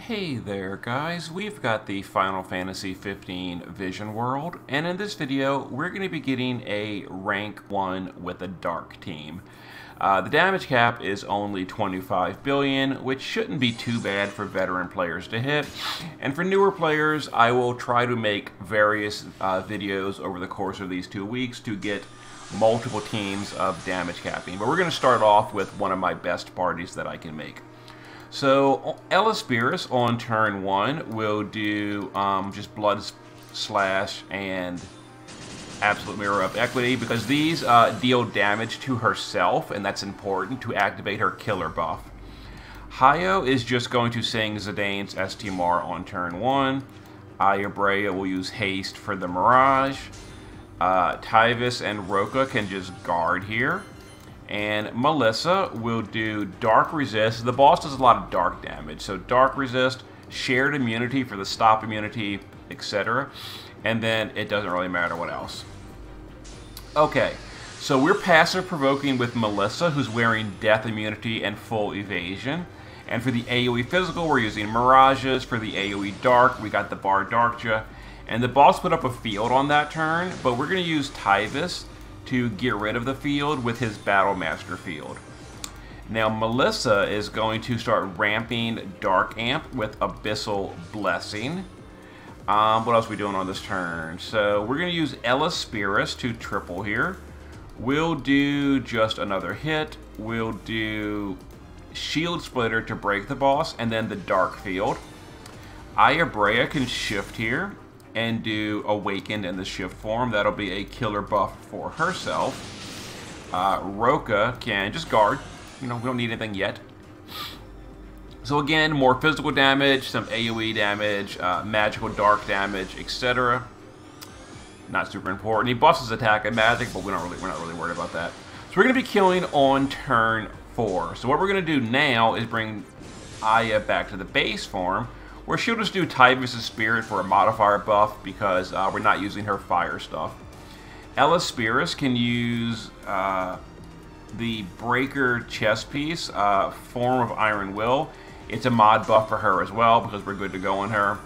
Hey there guys, we've got the Final Fantasy 15 Vision World, and in this video we're going to be getting a rank 1 with a dark team. The damage cap is only 25 billion, which shouldn't be too bad for veteran players to hit, and for newer players I will try to make various videos over the course of these 2 weeks to get multiple teams of damage capping, but we're going to start off with one of my best parties that I can make. So, Elespirus on turn 1 will do just Blood Slash and Absolute Mirror of Equity, because these deal damage to herself, and that's important to activate her killer buff. Hayo is just going to sing Zidane's Estimar on turn 1. Ayabrea will use Haste for the Mirage. Tyvis and Roka can just guard here. And Melissa will do Dark Resist. The boss does a lot of dark damage, so Dark Resist, Shared Immunity for the Stop Immunity, etc. And then it doesn't really matter what else. Okay, so we're passive provoking with Melissa, who's wearing Death Immunity and Full Evasion. And for the AoE Physical, we're using Mirages. For the AoE Dark, we got the Bar Darkja. And the boss put up a field on that turn, but we're going to use Tyvis to get rid of the field with his Battle Master field. Now Melissa is going to start ramping Dark Amp with Abyssal Blessing. What else are we doing on this turn? So we're going to use Elespirus to triple here. We'll do just another hit. We'll do Shield Splitter to break the boss, and then the Dark Field. Ayabrea can shift here and do Awakened in the shift form. That'll be a killer buff for herself. Roka can just guard. You know, we don't need anything yet. So again, more physical damage, some AoE damage, magical dark damage, etc. Not super important. He buffs his attack and magic, but we're not really worried about that. So we're going to be killing on turn 4. So what we're going to do now is bring Aya back to the base form, where she'll just do Tyvis' Spirit for a modifier buff because we're not using her fire stuff. Elespirus can use the Breaker chest piece, Form of Iron Will. It's a mod buff for her as well because we're good to go on her.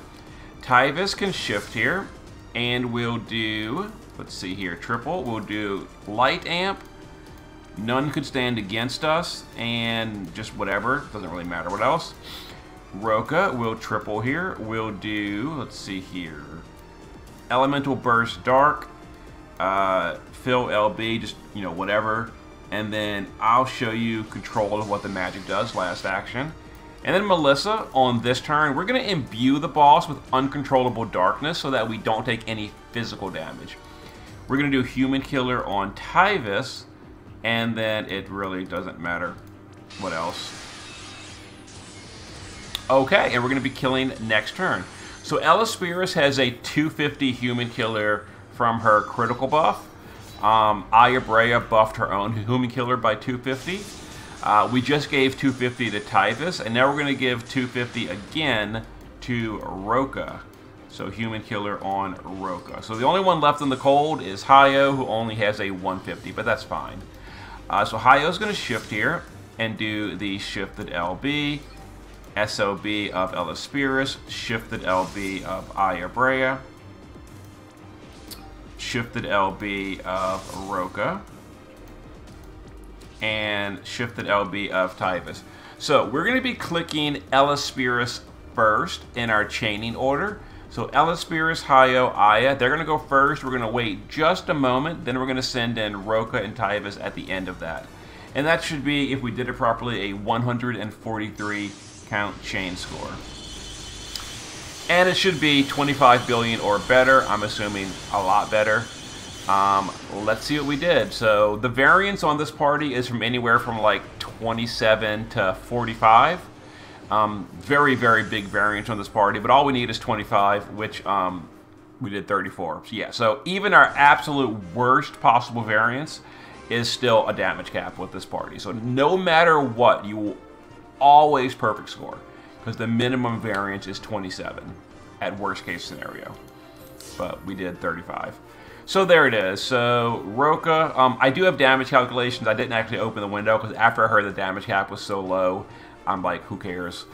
Tyvis can shift here, and we'll do, let's see here, triple. We'll do Light Amp. None could stand against us, and just whatever. Doesn't really matter what else. Roka will triple here. We'll do, let's see here, Elemental Burst Dark, Fill LB, just, you know, whatever. And then I'll show you control of what the magic does, last action. And then Melissa, on this turn, we're going to imbue the boss with uncontrollable darkness so that we don't take any physical damage. We're going to do Human Killer on Tyvis, and then it really doesn't matter what else. Okay, and we're going to be killing next turn. So Elespirus has a 250 Human Killer from her critical buff. Ayabrea buffed her own Human Killer by 250. We just gave 250 to Tyvis, and now we're going to give 250 again to Roka. So Human Killer on Roka. So the only one left in the cold is Hayo, who only has a 150, but that's fine. So Hayo's going to shift here and do the Shifted LB. SOB of Elespirus, Shifted LB of Ayabrea, Shifted LB of Roka, and Shifted LB of Tyvis. So we're going to be clicking Elespirus first in our chaining order. So Elespirus, Hayo, Aya, they're going to go first. We're going to wait just a moment, then we're going to send in Roka and Tyvis at the end of that. And that should be, if we did it properly, a 143 count chain score. And it should be 25 billion or better. I'm assuming a lot better. Let's see what we did. So the variance on this party is from anywhere from like 27 to 45. Very, very big variance on this party, but all we need is 25, which we did 34. So yeah, so even our absolute worst possible variance is still a damage cap with this party. So no matter what, you will always perfect score, because the minimum variance is 27 at worst case scenario, but we did 35. So there it is. So Roka, I do have damage calculations. I didn't actually open the window because after I heard the damage cap was so low, I'm like, who cares?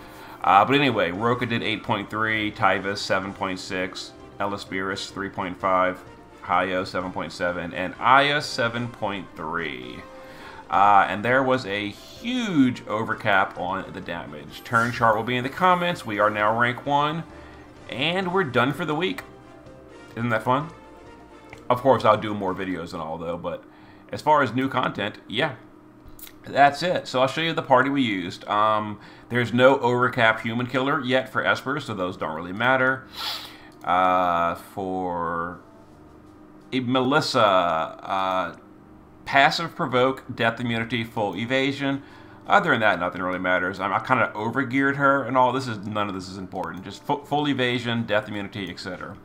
But anyway, Roka did 8.3, Tyvis 7.6, Elisperis 3.5, Hayo 7.7, and Aya 7.3. And there was a huge overcap on the damage. Turn chart will be in the comments. We are now rank 1, and we're done for the week. Isn't that fun? Of course, I'll do more videos and all, though, but as far as new content, yeah, that's it. So I'll show you the party we used. There's no overcap human killer yet for Esper, so those don't really matter. For Melissa, passive provoke, death immunity, full evasion. Other than that, nothing really matters. I kind of overgeared her and all. None of this is important. Just full evasion, death immunity, etc.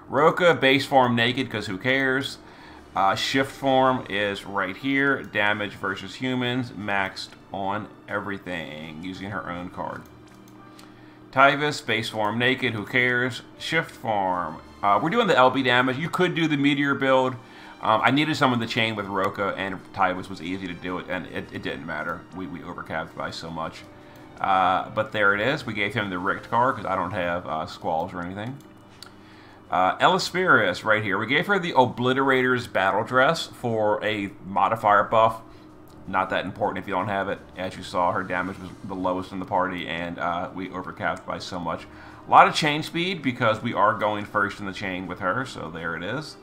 Roka, base form naked, because who cares? Shift form is right here. Damage versus humans, maxed on everything, using her own card. Tyvis, base form naked, who cares? Shift form. We're doing the LB damage. You could do the meteor build. I needed some of the chain with Roka, and Tyvis was easy to do it, and it didn't matter. We overcapped by so much. But there it is. We gave him the Richt card, because I don't have Squalls or anything. Elisperis right here. We gave her the Obliterator's Battle Dress for a modifier buff. Not that important if you don't have it. As you saw, her damage was the lowest in the party, and we overcapped by so much. A lot of chain speed, because we are going first in the chain with her, so there it is.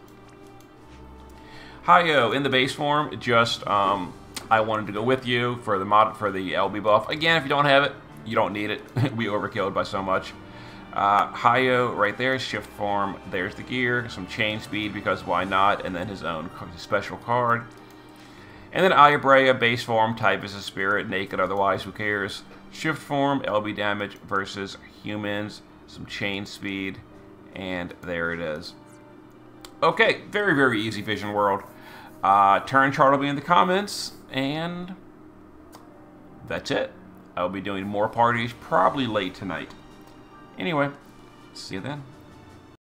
Hayo in the base form, just I wanted to go with you for the LB buff. Again, if you don't have it, you don't need it. We overkilled by so much. Hayo right there, shift form, there's the gear, some chain speed because why not, and then his own special card. And then Ayabrea, base form, type is a spirit, naked, otherwise who cares. Shift form, LB damage versus humans, some chain speed, and there it is. Okay, very, very easy Vision World. Turn chart will be in the comments, and that's it. I'll be doing more parties probably late tonight. Anyway, see you then.